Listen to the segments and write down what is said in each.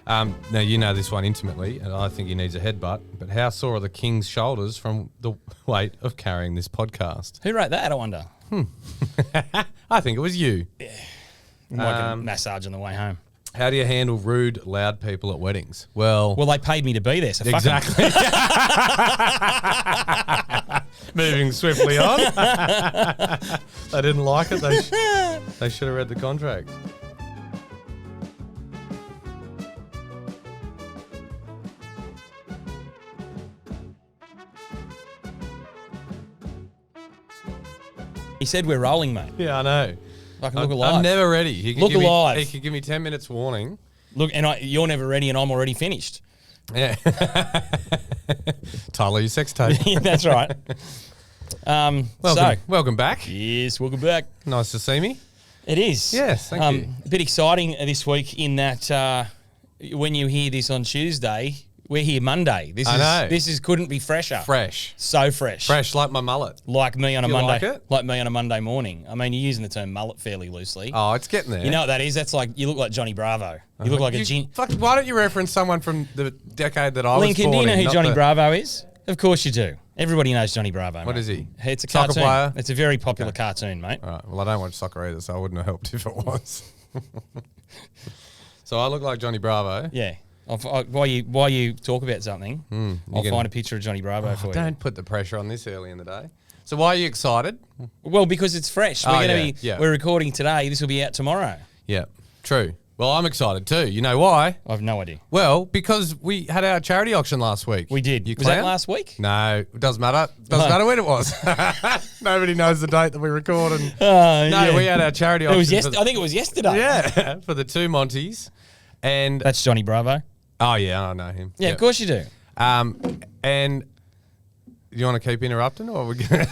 Now, you know this one intimately, and I think he needs a headbutt, but how sore are the king's shoulders from the weight of carrying this podcast? Who wrote that, I wonder? I think it was you. We might get a massage on the way home. How do you handle rude, loud people at weddings? Well, they paid me to be there, so fuck 'em. exactly. Moving swiftly on. They didn't like it. They should have read the contract. He said we're rolling, mate. Yeah, I know. I can look alive. I'm never ready. He could Look give alive. He could give me 10 minutes warning. Look, and you're never ready, and I'm already finished. Yeah. Title of your sex tape. Yeah, that's right. Welcome back. Yes, welcome back. Nice to see me. It is. Yes, thank you. A bit exciting this week in that when you hear this on Tuesday, we're here Monday. I know. This couldn't be fresher. Fresh. So fresh. Fresh like my mullet. Like me on a Monday. Like it? Like me on a Monday morning. I mean, you're using the term mullet fairly loosely. Oh, it's getting there. You know what that is? That's like you look like Johnny Bravo. You look like a gin. Fuck, why don't you reference someone from the decade that I Lincoln, was born do you know in, who Johnny Bravo is? Of course you do. Everybody knows Johnny Bravo. What mate. is he? It's a Soccer cartoon. player? It's a very popular cartoon, mate. All right. Well, I don't watch soccer either, so I wouldn't have helped if it was. So I look like Johnny Bravo. Yeah. While you talk about something, I'll find a picture of Johnny Bravo for you. Don't put the pressure on this early in the day. So why are you excited? Well, because it's fresh. We're recording today. This will be out tomorrow. Yeah, true. Well, I'm excited too. You know why? I have no idea. Well, because we had our charity auction last week. We did. You Was that clown? last week? No, it doesn't matter. Doesn't matter when it was. Nobody knows the date that we record. And we had our charity auction. I think it was yesterday. Yeah, for the two Monties. And That's Johnny Bravo. oh yeah, I know him. Yeah, of course you do. And you want to keep interrupting, or are we gonna?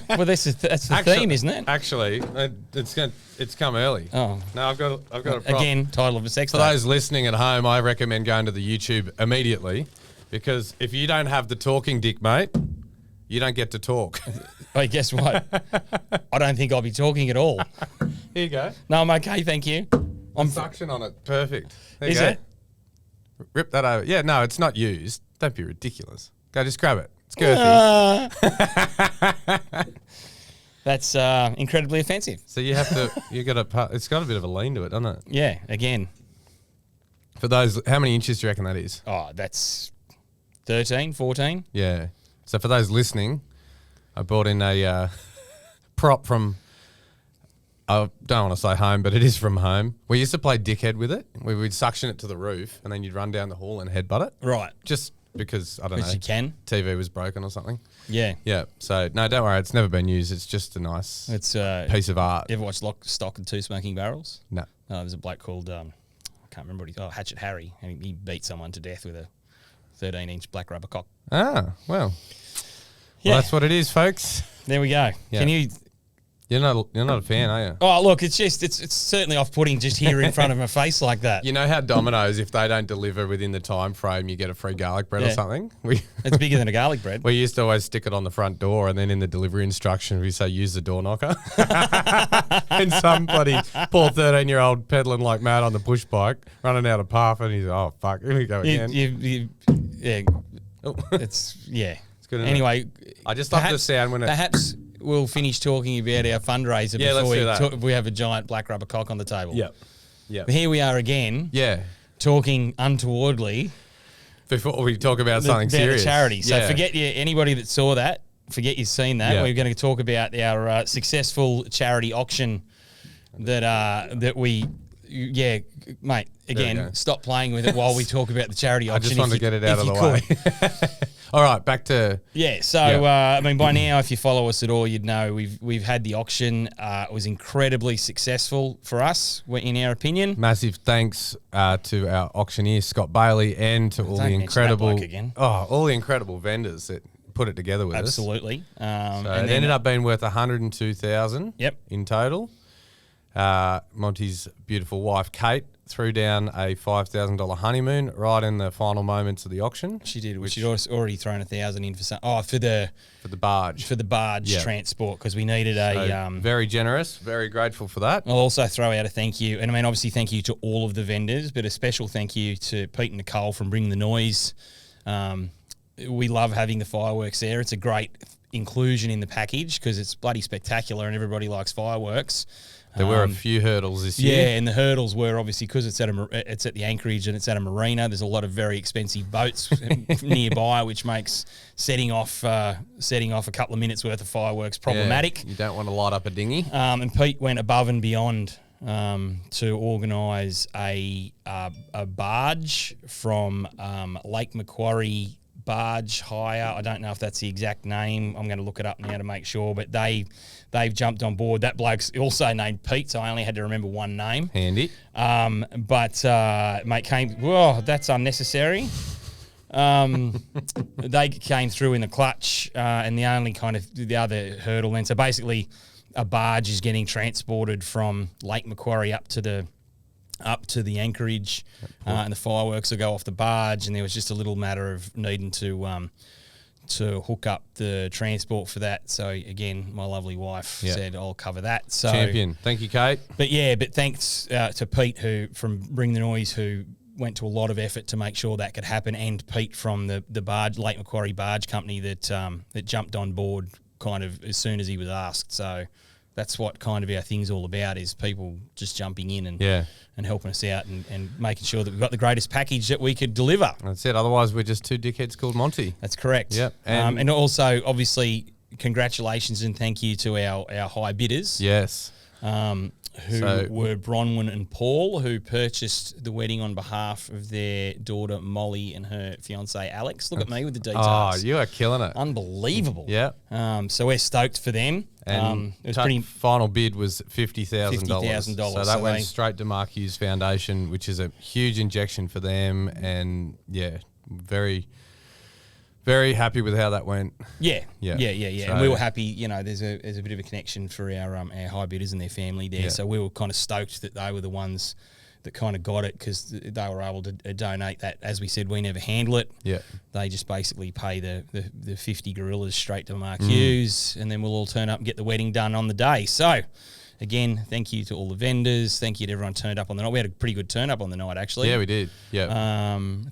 Well, that's the theme, isn't it? Actually, it's come early. Oh no, I've got a prop. again, title of a sex For tape. those listening at home, I recommend going to the YouTube immediately, because if you don't have the talking dick, mate, you don't get to talk. Hey, guess what? I don't think I'll be talking at all. Here you go. No, I'm okay, thank you. I'm Suction on it. Perfect. There Is you go. it? Rip that over. Yeah, no, it's not used. Don't be ridiculous. Go, just grab it. It's girthy. That's incredibly offensive. So you have to, it's got a bit of a lean to it, doesn't it? Yeah, again. For those, how many inches do you reckon that is? Oh, that's 13, 14. Yeah. So for those listening, I brought in a prop from, I don't want to say home, but it is from home. We used to play dickhead with it. We would suction it to the roof, and then you'd run down the hall and headbutt it. Right. Just because, I don't know. Which you can. TV was broken or something. Yeah. Yeah. So, no, don't worry. It's never been used. It's just a nice piece of art. You ever watched Lock, Stock and Two Smoking Barrels? No. There's a bloke called, I can't remember what Hatchet Harry, and he beat someone to death with a 13-inch black rubber cock. Ah, well. Yeah. Well, that's what it is, folks. There we go. Yeah. Can you... You're not a fan, are you? Oh, look, it's certainly off-putting just here in front of my face like that. You know how Domino's, if they don't deliver within the time frame, you get a free garlic bread or something? It's bigger than a garlic bread. We used to always stick it on the front door, and then in the delivery instruction, we say, use the door knocker. And some bloody poor 13-year-old peddling like mad on the push bike, running out of path, and he's, oh, fuck, here we go again. Yeah. It's good enough. Anyway. I just love the sound when it... Perhaps we'll finish talking about our fundraiser before we have a giant black rubber cock on the table. Yeah. Here we are again. Yeah. Talking untowardly. Before we talk about something serious. The charity. So forget anybody that saw that. Forget you've seen that. We're going to talk about our successful charity auction that we... Yeah, mate, again, stop playing with it while we talk about the charity auction. I just wanted to get it out of the way. All right, back to... Yeah, so, I mean, by now, if you follow us at all, you'd know we've had the auction. It was incredibly successful for us, in our opinion. Massive thanks to our auctioneer, Scott Bailey, and to all the incredible vendors that put it together with us. Absolutely. So it ended up being worth $102,000 in total. Monty's beautiful wife, Kate, threw down a $5,000 honeymoon right in the final moments of the auction. She did, which she'd already thrown 1,000 in for some. Oh, for the barge. For the barge transport, because we needed very generous, very grateful for that. I'll also throw out a thank you, and I mean obviously thank you to all of the vendors, but a special thank you to Pete and Nicole from Bring the Noise. We love having the fireworks there. It's a great inclusion in the package because it's bloody spectacular and everybody likes fireworks. There were a few hurdles this year. Yeah, and the hurdles were obviously because it's at the anchorage and it's at a marina. There's a lot of very expensive boats nearby, which makes setting off a couple of minutes worth of fireworks problematic. Yeah, you don't want to light up a dinghy. And Pete went above and beyond to organise a barge from Lake Macquarie Barge Hire. I don't know if that's the exact name. I'm going to look it up now to make sure. But they've jumped on board. That bloke's also named Pete, so I only had to remember one name. Handy. But mate came. Whoa, that's unnecessary. They came through in the clutch, and the other hurdle then. So basically, a barge is getting transported from Lake Macquarie up to the anchorage, and the fireworks will go off the barge, and there was just a little matter of needing to hook up the transport for that. So again, my lovely wife said I'll cover that. So champion, thank you, Kate. But thanks to Pete who from Bring the Noise who went to a lot of effort to make sure that could happen, and Pete from the barge Lake Macquarie Barge Company that jumped on board kind of as soon as he was asked. So that's what kind of our thing's all about, is people just jumping in and helping us out and making sure that we've got the greatest package that we could deliver. That's it. Otherwise, we're just two dickheads called Monty. That's correct. Yep. And also, obviously, congratulations and thank you to our high bidders. Yes. Who were Bronwyn and Paul, who purchased the wedding on behalf of their daughter Molly and her fiance Alex. Look at me with the details. Oh, you are killing it. Unbelievable. Yeah. So we're stoked for them. And it was final bid was $50,000. $50,000. So that went straight to Mark Hughes Foundation, which is a huge injection for them. And very, very happy with how that went. Yeah. So, and we were happy. You know, there's a bit of a connection for our high bidders and their family there. Yeah. So we were kind of stoked that they were the ones that kind of got it, because they were able to donate that. As we said, we never handle it. Yeah. They just basically pay the 50 gorillas straight to Mark Hughes, and then we'll all turn up and get the wedding done on the day. So, again, thank you to all the vendors. Thank you to everyone who turned up on the night. We had a pretty good turn up on the night, actually. Yeah, we did. Yeah.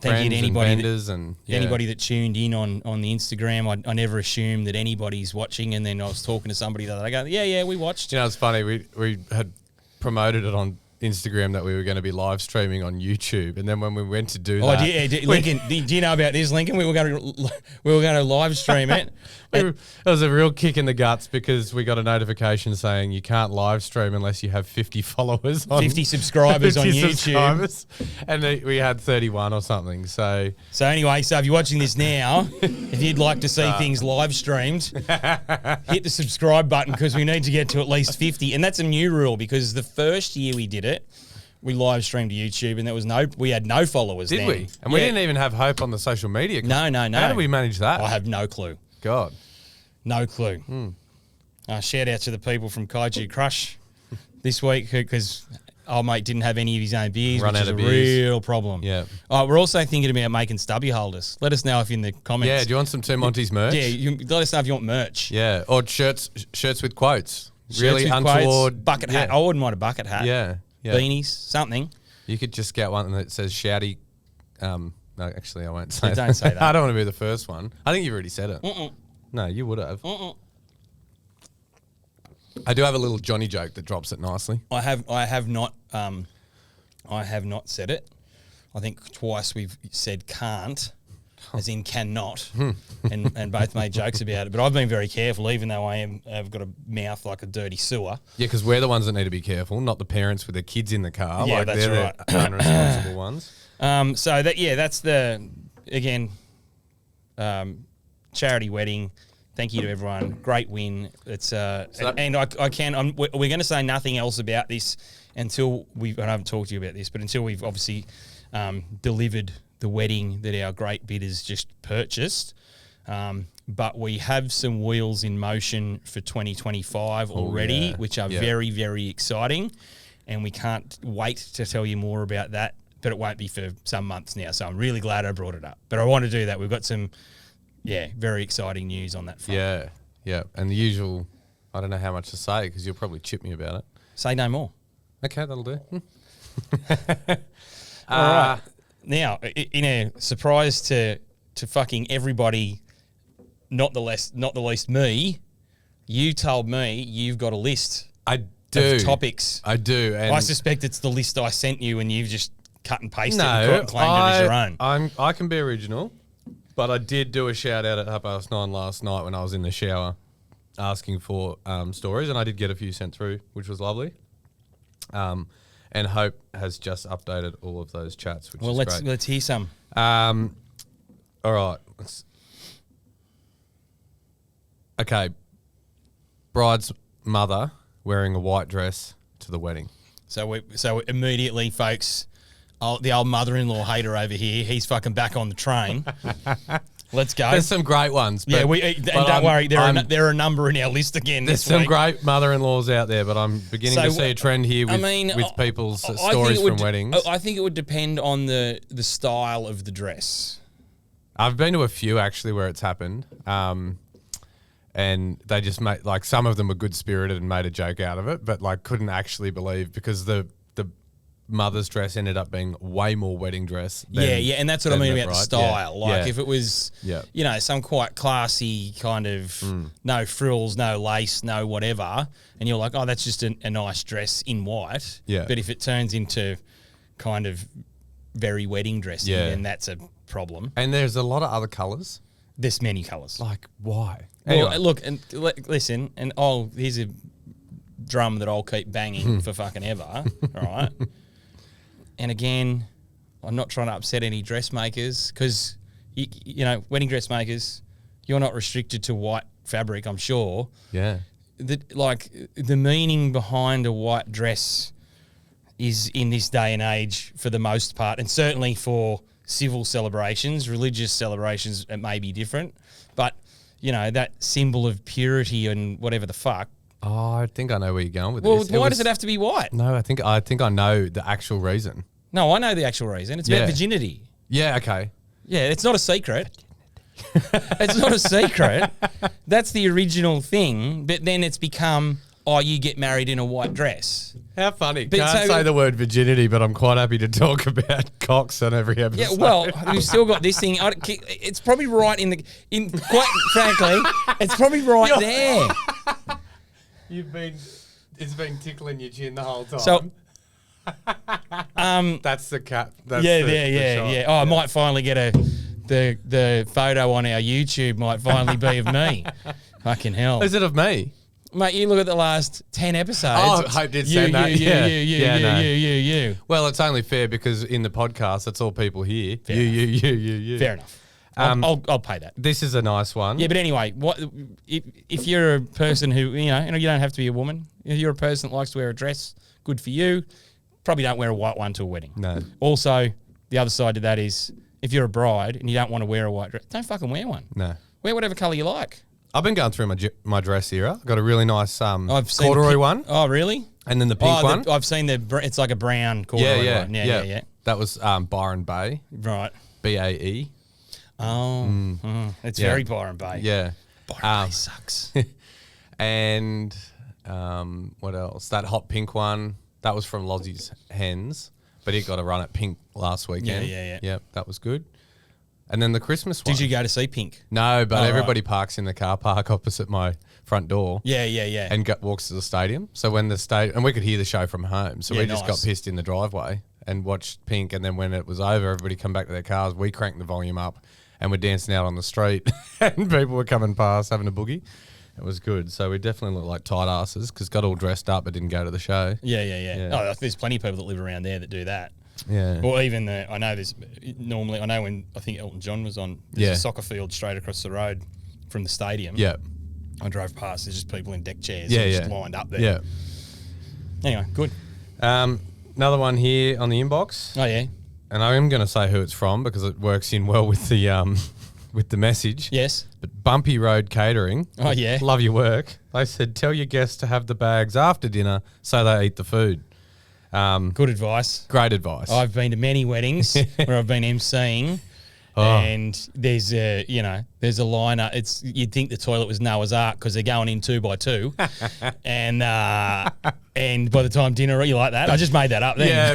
Thank you to anybody anybody that tuned in on the Instagram. I never assume that anybody's watching, and then I was talking to somebody the other day. I go, yeah, we watched. You know, it's funny. We had promoted it on Instagram that we were going to be live streaming on YouTube, and then when we went to do that, Lincoln, do you know about this, Lincoln? We were going to live stream it. It was a real kick in the guts, because we got a notification saying you can't live stream unless you have 50 followers, 50 subscribers on YouTube, subscribers, and we had 31 or something. So anyway, so if you're watching this now, if you'd like to see things live streamed, hit the subscribe button, because we need to get to at least 50, and that's a new rule, because the first year we did it, we live streamed to YouTube, and we had no followers. Did we? And we didn't even have hope on the social media. No. How did we manage that? I have no clue. God. No clue. Shout out to the people from Kaiju Crush this week, because old mate didn't have any of his own beers, which is a real problem. Yeah. We're also thinking about making stubby holders. Let us know if in the comments. Yeah, do you want some Two Monty's merch? Yeah, let us know if you want merch. Yeah, or shirts with quotes. Really untoward. Quotes, bucket hat. I wouldn't mind a bucket hat. Yeah. Beanies, something. You could just get one that says shouty. No, actually, I won't say that. Don't say that. I don't want to be the first one. I think you've already said it. Mm-mm. No, you would have. Mm-mm. I do have a little Johnny joke that drops it nicely. I have not said it. I think twice we've said can't, as in cannot, and both made jokes about it. But I've been very careful, even though I've got a mouth like a dirty sewer. Yeah, because we're the ones that need to be careful, not the parents with their kids in the car. Yeah, like that's they're right. the unresponsible ones. So that's the charity wedding. Thank you to everyone. Great win. It's we're going to say nothing else about this until I haven't talked to you about this, but until we've obviously delivered the wedding that our great bidders just purchased. But we have some wheels in motion for 2025 already, which are very, very exciting. and we can't wait to tell you more about that. But it won't be for some months now, so I'm really glad I brought it up. But I want to do that. We've got some, very exciting news on that front. Yeah, and the usual. I don't know how much to say because you'll probably chip me about it. Say no more. Okay, that'll do. All right. Now, in a surprise to fucking everybody, not the least me, you told me you've got a list. I do. Of topics. I do. And I suspect it's the list I sent you, and you've just cut and pasted it and claimed it as your own. I can be original, but I did do a shout out at 9:30 last night when I was in the shower, asking for stories, and I did get a few sent through, which was lovely. And Hope has just updated all of those chats, which is great. Let's hear some. All right. Okay. Bride's mother wearing a white dress to the wedding. So immediately, folks, the old mother-in-law hater over here, he's fucking back on the train. Let's go. There's some great ones. But, don't worry, there are a number in our list again. There's some great mother-in-laws out there, but I'm beginning to see a trend here with people's stories from weddings. I think it would depend on the style of the dress. I've been to a few actually where it's happened, and they just made some of them were good spirited and made a joke out of it, but couldn't actually believe because the mother's dress ended up being way more wedding dress. And that's what I mean about the style. If it was, some quite classy kind of no frills, no lace, no whatever, and you're like, oh, that's just a nice dress in white. Yeah. But if it turns into kind of very wedding dressy, then that's a problem. And there's a lot of other colours. There's many colours. Why? Anyway. Well, look, and listen, and here's a drum that I'll keep banging for fucking ever, all right? And again, I'm not trying to upset any dressmakers because, wedding dressmakers, you're not restricted to white fabric, I'm sure. Yeah. The meaning behind a white dress is in this day and age for the most part, and certainly for civil celebrations, religious celebrations, it may be different. But, that symbol of purity and whatever the fuck. Oh, I think I know where you're going with this. Well, why does it have to be white? No, I think I know the actual reason. No, I know the actual reason. It's about virginity. Yeah, okay. Yeah, it's not a secret. It's not a secret. That's the original thing, but then it's become, you get married in a white dress. How funny. Can't say the word virginity, but I'm quite happy to talk about cocks on every episode. Yeah, well, we've still got this thing. It's probably right quite frankly, it's probably right there. It's been tickling your chin the whole time. So, that's the cat. That's yeah. Oh, I might finally get the photo on our YouTube. Might finally be of me. Fucking hell. Is it of me? Mate, you look at the last 10 episodes. Oh, I did say that. You. Well, it's only fair because in the podcast, that's all people hear. You. Fair enough. I'll pay that. This is a nice one. Yeah, but anyway, if you're a person who, you don't have to be a woman. If you're a person that likes to wear a dress, good for you. Probably don't wear a white one to a wedding. No. Also, the other side to that is if you're a bride and you don't want to wear a white dress, don't fucking wear one. No. Wear whatever colour you like. I've been going through my dress era. Got a really nice corduroy one. Oh, really? And then the pink one. I've seen it's like a brown corduroy one. Yeah. That was Byron Bay. Right. BAE. Oh. It's very Byron Bay. Yeah. Byron Bay sucks. And what else? That hot pink one. That was from Lozzie's Hens, but it got a run at Pink last weekend. Yeah. Yep, that was good. And then the Christmas one. Did you go to see Pink? No, but everybody parks in the car park opposite my front door. Yeah. And walks to the stadium. So when and we could hear the show from home. So we just got pissed in the driveway and watched Pink. And then when it was over, everybody come back to their cars. We cranked the volume up and we're dancing out on the street and people were coming past having a boogie. It was good. So we definitely looked like tight asses because got all dressed up but didn't go to the show. Yeah. Oh, there's plenty of people that live around there that do that. Yeah. Or even I know when I think Elton John was on, there's a soccer field straight across the road from the stadium. Yeah. I drove past, there's just people in deck chairs just lined up there. Yeah. Anyway, good. Another one here on the inbox. Oh, yeah. And I am going to say who it's from because it works in well with the message. Yes. But Bumpy Road Catering. Oh, yeah. Love your work. They said, tell your guests to have the bags after dinner so they eat the food. Good advice. Great advice. I've been to many weddings where I've been emceeing, and there's a liner. You'd think the toilet was Noah's Ark because they're going in 2 by 2, and by the time dinner, you like that? I just made that up then. Yeah,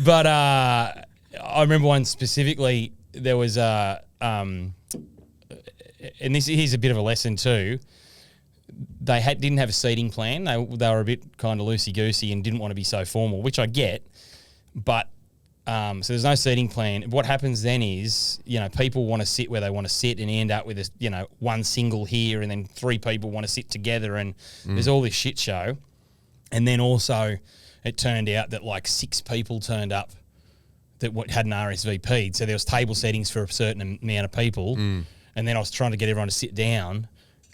but I remember one specifically. There was and here's a bit of a lesson too. They didn't have a seating plan. They were a bit kind of loosey-goosey and didn't want to be so formal, which I get. But so there's no seating plan. What happens then is, people want to sit where they want to sit, and you end up with one single here, and then 3 people want to sit together, and there's all this shit show. And then also, it turned out that like 6 people turned up that hadn't RSVP'd. So there was table settings for a certain amount of people, and then I was trying to get everyone to sit down.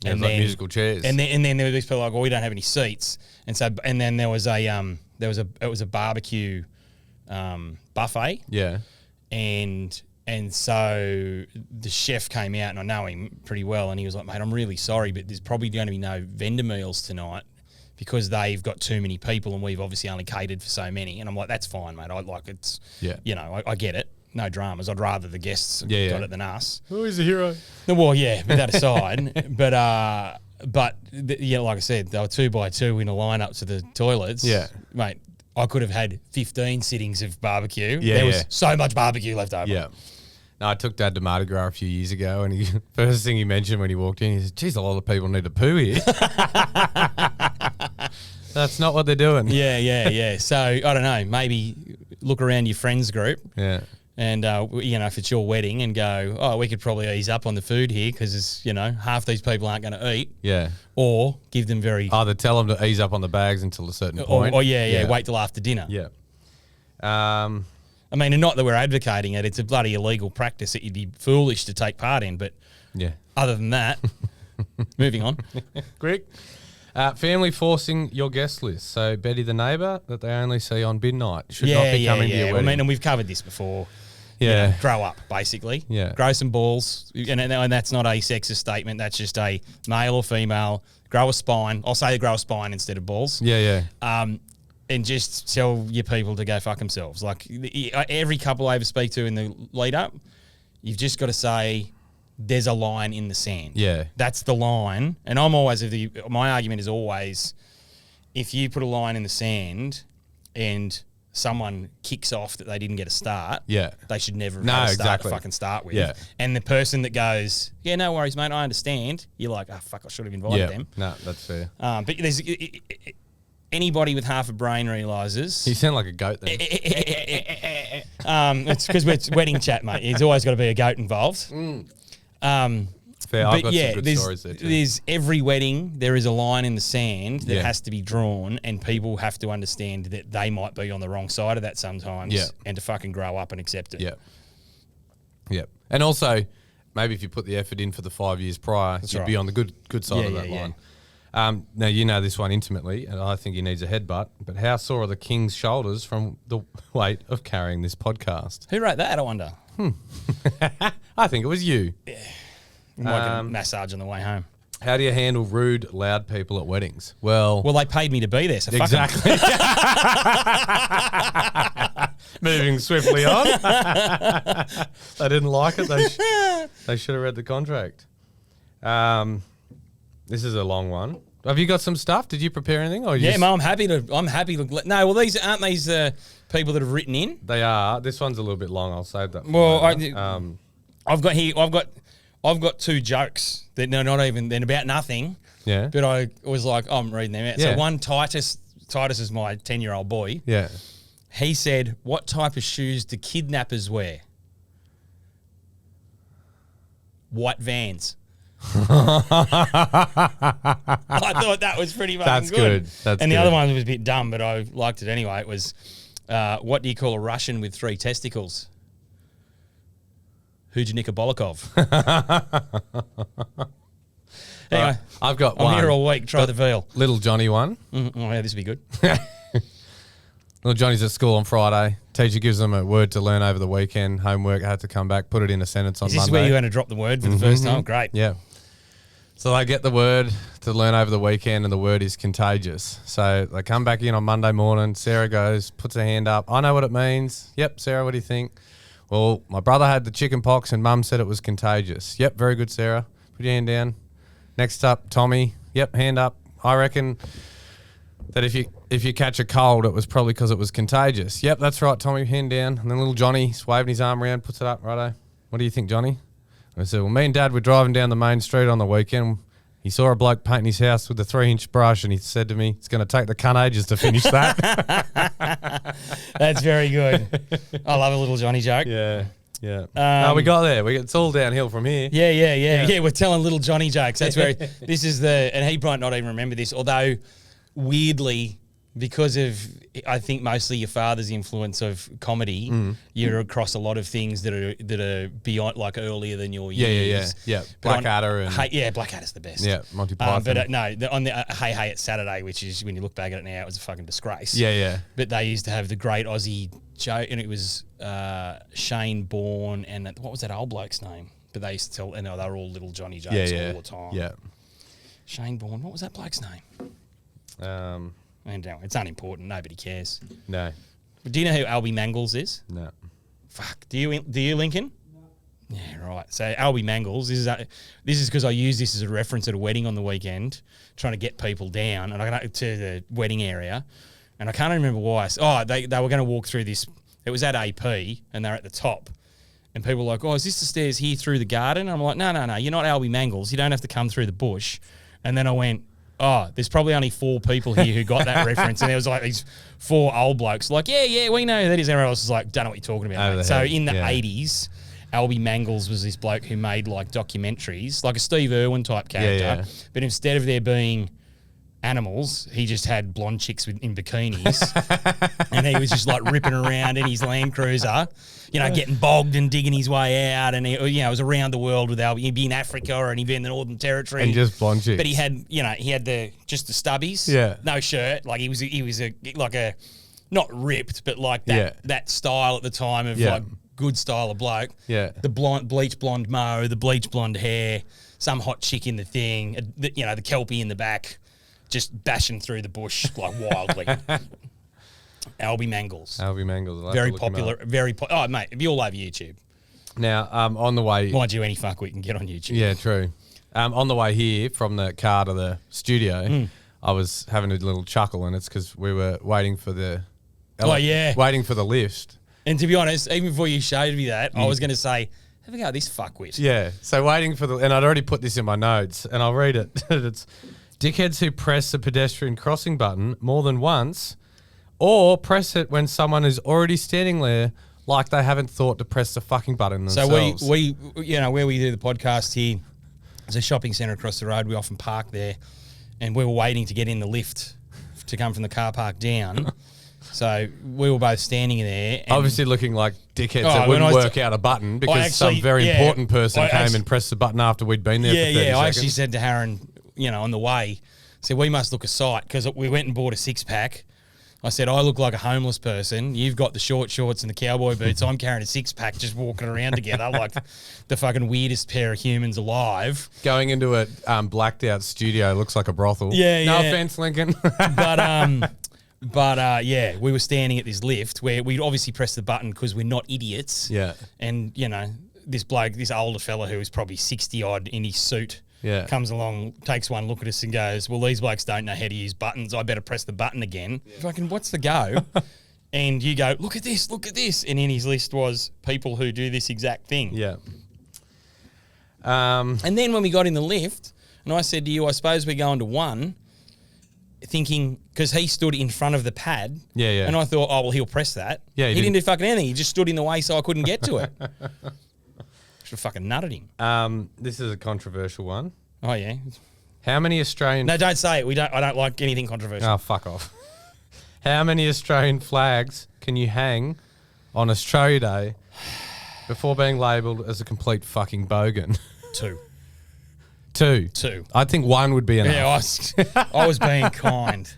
And then, like musical chairs. And then there were these people like, well, we don't have any seats. And then there was a barbecue buffet. Yeah. And so the chef came out, and I know him pretty well, and he was like, mate, I'm really sorry, but there's probably going to be no vendor meals tonight because they've got too many people, and we've obviously only catered for so many. And I'm like, that's fine, mate. I get it. No dramas. I'd rather the guests got it than us. Oh, he's a hero. Well, yeah, but that aside, like I said, they were 2 by 2 in a lineup to the toilets. Yeah, mate, I could have had 15 sittings of barbecue. Yeah, there was so much barbecue left over. Yeah. No, I took Dad to Mardi Gras a few years ago, and first thing he mentioned when he walked in, he said, geez, a lot of people need to poo here. That's not what they're doing. Yeah. So, I don't know, maybe look around your friends group. Yeah. And, if it's your wedding, and go, oh, we could probably ease up on the food here because, half these people aren't going to eat. Yeah. Or give them either tell them to ease up on the bags until a certain point. Or wait till after dinner. Yeah. And not that we're advocating it. It's a bloody illegal practice that you'd be foolish to take part in. But other than that, moving on. Quick. Family forcing your guest list. So Betty the neighbour that they only see on bid night should not be coming to your wedding. And we've covered this before. Yeah. Grow up, basically. Yeah. Grow some balls. And that's not a sexist statement. That's just a male or female. Grow a spine. I'll say grow a spine instead of balls. Yeah. And just tell your people to go fuck themselves. Like every couple I ever speak to in the lead up, you've just got to say there's a line in the sand. Yeah. That's the line. And I'm always my argument is always, if you put a line in the sand and someone kicks off that they didn't get a start, they should never have had a start to fucking start with. Yeah. And the person that goes, yeah, no worries, mate, I understand, you're like, oh, fuck, I should have invited them. No, that's fair. But there's anybody with half a brain realises. You sound like a goat then. It's because we're wedding chat, mate. There's always got to be a goat involved. Fair. I've got some good stories there too. There's every wedding, there is a line in the sand that has to be drawn, and people have to understand that they might be on the wrong side of that sometimes, and to fucking grow up and accept it. Yeah. And also, maybe if you put the effort in for the 5 years prior, you'd be on the good side of that line. Now, you know this one intimately, and I think he needs a headbutt, but how sore are the king's shoulders from the weight of carrying this podcast? Who wrote that, I wonder? I think it was you. Yeah. We might get a massage on the way home. How do you handle rude, loud people at weddings? Well, they paid me to be there, so exactly. Moving swiftly on. They didn't like it. They should have read the contract. This is a long one. Have you got some stuff? Did you prepare anything? Or I'm happy to. No, well, these aren't these people that have written in. They are. This one's a little bit long. I'll save that. Well, I've got 2 jokes that they're not even. They're about nothing. Yeah. But I was like, I'm reading them out. Yeah. So one, Titus is my 10-year-old boy. Yeah. He said, "What type of shoes do kidnappers wear?" White Vans. I thought that was pretty fucking good. That's and the other one was a bit dumb, but I liked it anyway. It was, what do you call a Russian with 3 testicles? Hujanika Bolokov. Anyway, I've got one. I'm here all week. Try the veal. Little Johnny one. Oh, yeah, this would be good. Little Johnny's at school on Friday. Teacher gives them a word to learn over the weekend. Homework, had to come back, put it in a sentence on Monday. Is this where you're going to drop the word for the first time? Great. Yeah. So they get the word to learn over the weekend, and the word is contagious. So they come back in on Monday morning. Sarah goes, puts her hand up. I know what it means. Yep, Sarah, what do you think? Well, my brother had the chicken pox and Mum said it was contagious. Yep, very good, Sarah. Put your hand down. Next up, Tommy. Yep, hand up. I reckon that if you catch a cold, it was probably because it was contagious. Yep, that's right, Tommy, hand down. And then little Johnny's waving his arm around, puts it up, righto. What do you think, Johnny? I said, well, me and Dad were driving down the main street on the weekend. He saw a bloke painting his house with a 3-inch brush, and he said to me, it's going to take the cunt ages to finish that. That's very good. I love a little Johnny joke. Yeah. No, we got there. It's all downhill from here. Yeah, we're telling little Johnny jokes. That's where this is and he might not even remember this, although weirdly, because of, I think mostly your father's influence of comedy, you're across a lot of things that are beyond, like earlier than your years. Yeah. Blackadder Blackadder's the best. Yeah, Monty Python. But on the Hey Hey It's Saturday, which is, when you look back at it now, it was a fucking disgrace. Yeah. But they used to have the great Aussie joke, and it was Shane Bourne, and what was that old bloke's name? But they used to tell, and they were all little Johnny jokes all the time. Yeah. Shane Bourne, what was that bloke's name? And it's unimportant. Nobody cares. No. But do you know who Albie Mangles is? No. Fuck. Do you, Lincoln? No. Yeah, right. So Albie Mangles, this is because I used this as a reference at a wedding on the weekend, trying to get people down and I got to the wedding area, and I can't remember why. They were going to walk through this. It was at AP, and they're at the top. And people were like, oh, is this the stairs here through the garden? And I'm like, no. You're not Albie Mangles. You don't have to come through the bush. And then I went, oh, there's probably only 4 people here who got that reference. And there was like these 4 old blokes like, yeah, we know who that is. Everyone else was like, don't know what you're talking about. Mate. So in the 80s, Albie Mangles was this bloke who made like documentaries, like a Steve Irwin type character. Yeah. But instead of there being animals, he just had blonde chicks in bikinis. And he was just like ripping around in his Land Cruiser, getting bogged and digging his way out. And he was around the world with Albie. He'd be in Africa and he'd be in the Northern Territory. And just blonde chicks. But he had just the stubbies. Yeah. No shirt. Like he was a not ripped, but like that style at the time of like good style of bloke. Yeah. The bleach blonde mo, the bleach blonde hair, some hot chick in the thing, the Kelpie in the back. Just bashing through the bush like wildly. Albie Mangles. Very popular. Oh, mate, it'd be all over YouTube. Now, on the way... Mind you, any fuck we can get on YouTube. Yeah, true. On the way here from the car to the studio, I was having a little chuckle, and it's because we were waiting for the... waiting for the lift. And to be honest, even before you showed me that, I was going to say, have a go at this fuckwit. Yeah, so waiting for the... And I'd already put this in my notes, and I'll read it. It's... Dickheads who press the pedestrian crossing button more than once, or press it when someone is already standing there, like they haven't thought to press the fucking button themselves. So we where we do the podcast here, there's a shopping centre across the road. We often park there, and we were waiting to get in the lift to come from the car park down. So we were both standing there. And obviously looking like dickheads that wouldn't work out a button because some very important person came and pressed the button after we'd been there for 30 seconds. I actually said to Haron, on the way, said, we must look a sight because we went and bought a 6-pack. I said, I look like a homeless person. You've got the short shorts and the cowboy boots. I'm carrying a 6-pack just walking around together like the fucking weirdest pair of humans alive. Going into a blacked out studio looks like a brothel. Yeah. No offense, Lincoln. But we were standing at this lift where we'd obviously pressed the button because we're not idiots. Yeah. And, this bloke, this older fella who was probably 60-odd in his suit, comes along, takes one look at us and goes, well, these blokes don't know how to use buttons. I better press the button again. Yeah. Fucking, what's the go? And you go, look at this. And in his list was people who do this exact thing. Yeah. And then when we got in the lift, and I said to you, I suppose we're going to 1, thinking, because he stood in front of the pad. Yeah. And I thought, oh, well, he'll press that. Yeah, he didn't do fucking anything. He just stood in the way so I couldn't get to it. Should have fucking nutted him. This is a controversial one. Oh, yeah. How many Australian... No, don't say it. I don't like anything controversial. Oh, fuck off. How many Australian flags can you hang on Australia Day before being labelled as a complete fucking bogan? 2. 2? 2. I think 1 would be enough. Yeah, I was being kind.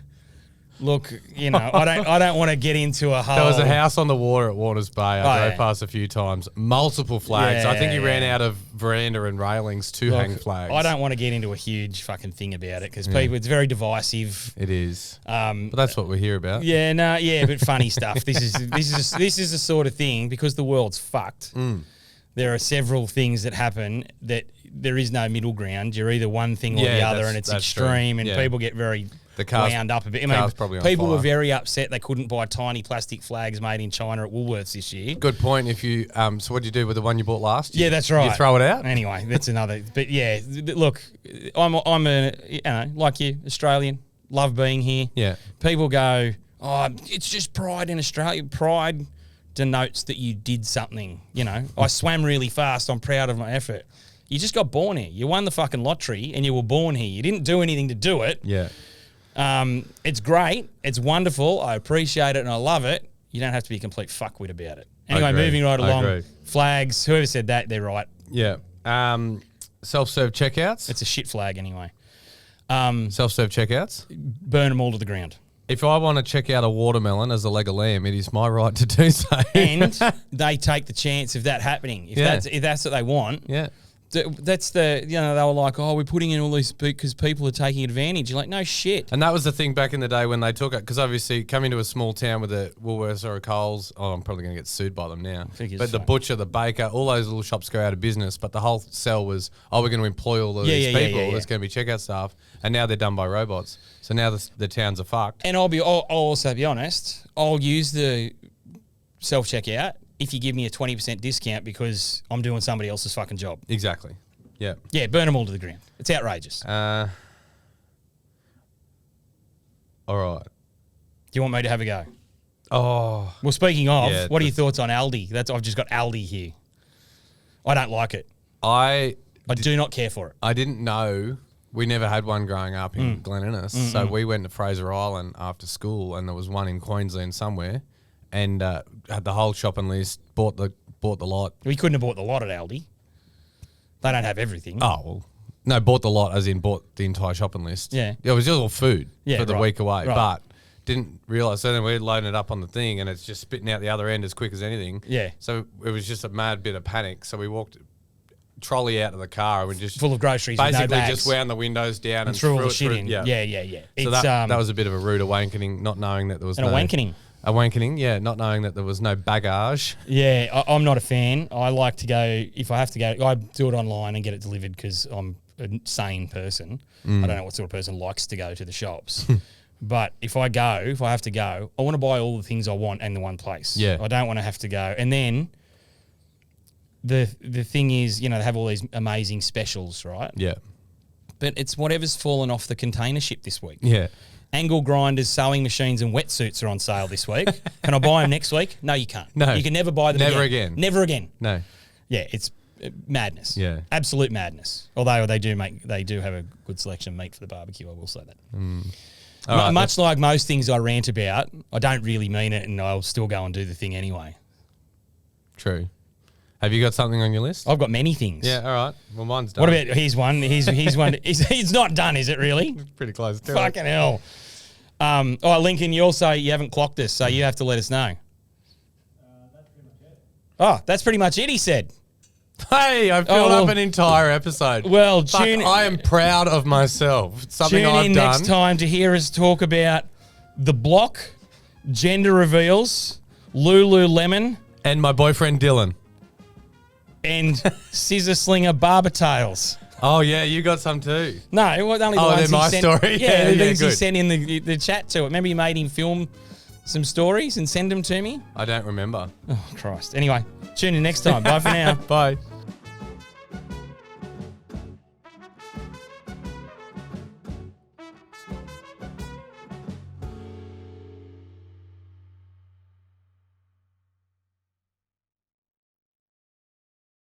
Look, I don't want to get into a whole. There was a house on the water at Warners Bay. I drove yeah. past a few times. Multiple flags. Yeah, I think you ran yeah. out of veranda and railings to hang flags. I don't want to get into a huge fucking thing about it because people, it's very divisive. It is. But that's what we hear about. Yeah, but funny stuff. This is the sort of thing because the world's fucked. There are several things that happen that there is no middle ground. You're either one thing or the other, and it's extreme, and people get very wound up a bit. People were very upset they couldn't buy tiny plastic flags made in China at Woolworths this year. Good point. If you so, what did you do with the one you bought last year? Yeah, that's right. You throw it out. Anyway, that's another. But yeah, look, I'm a like you, Australian. Love being here. Yeah. People go, oh, it's just pride in Australia. Pride denotes that you did something. I swam really fast. I'm proud of my effort. You just got born here. You won the fucking lottery and you were born here. You didn't do anything to do it. Yeah. It's great. It's wonderful. I appreciate it and I love it. You don't have to be a complete fuckwit about it. Anyway, moving right along. Flags. Whoever said that, they're right. Yeah. Self-serve checkouts. It's a shit flag anyway. Self-serve checkouts. Burn them all to the ground. If I want to check out a watermelon as a leg of lamb, it is my right to do so. And they take the chance of that happening. If that's what they want. Yeah. That's they were like, oh, we're putting in all these because people are taking advantage. You're like, no shit. And that was the thing back in the day when they took it, because obviously coming to a small town with a Woolworths or a Coles, I'm probably going to get sued by them now. But the butcher, the baker, all those little shops go out of business. But the whole sell was, we're going to employ all of these people. There's going to be checkout staff. And now they're done by robots. So now the towns are fucked. And I'll also be honest, I'll use the self-checkout if you give me a 20% discount because I'm doing somebody else's fucking job. Exactly. Yeah. Yeah, burn them all to the ground. It's outrageous. All right. Do you want me to have a go? Oh. Well, speaking of, what are your thoughts on Aldi? I've just got Aldi here. I don't like it. I do not care for it. I didn't know. We never had one growing up in Glen Innes. So we went to Fraser Island after school and there was one in Queensland somewhere and had the whole shopping list, bought the lot. We couldn't have bought the lot at Aldi. They don't have everything. Oh, well. No, bought the lot as in bought the entire shopping list. Yeah. It was just all food for the week away. Right. But didn't realise. So then we're loading it up on the thing and it's just spitting out the other end as quick as anything. Yeah. So it was just a mad bit of panic. So we walked trolley out of the car and we just full of groceries, basically with no bags. just wound the windows down and threw all the it shit through. in. Yeah. So that was a bit of a rude awakening, not knowing that there was awakening, yeah, not knowing that there was no baggage. Yeah, I'm not a fan. I like to go, if I have to go, I do it online and get it delivered because I'm a sane person. I don't know what sort of person likes to go to the shops. But if I have to go, I want to buy all the things I want in the one place. Yeah. I don't want to have to go. And then the thing is, they have all these amazing specials, right? Yeah. But it's whatever's fallen off the container ship this week. Yeah. Angle grinders, sewing machines, and wetsuits are on sale this week. Can I buy them next week? No, you can't. No. You can never buy them Never again. Never again. No. Yeah, it's madness. Yeah. Absolute madness. Although they do have a good selection of meat for the barbecue, I will say that. Much like most things I rant about, I don't really mean it and I'll still go and do the thing anyway. True. Have you got something on your list? I've got many things. Yeah, all right. Well, mine's done. What about, here's one. Here's one. He's not done, is it really? Pretty close to Fucking hell. Lincoln, you haven't clocked us, so you have to let us know. That's pretty much it. Oh, that's pretty much it, he said. Hey, I've filled up an entire episode. Well, I am proud of myself. It's something I've done. Tune in next time to hear us talk about the block, gender reveals, Lululemon, and my boyfriend Dylan. And Scissor Slinger Barber Tales. Oh, yeah, you got some too. No, it was only the ones they're my story. Yeah, the things he sent in the chat to it. Remember you made him film some stories and send them to me? I don't remember. Oh, Christ. Anyway, tune in next time. Bye for now. Bye.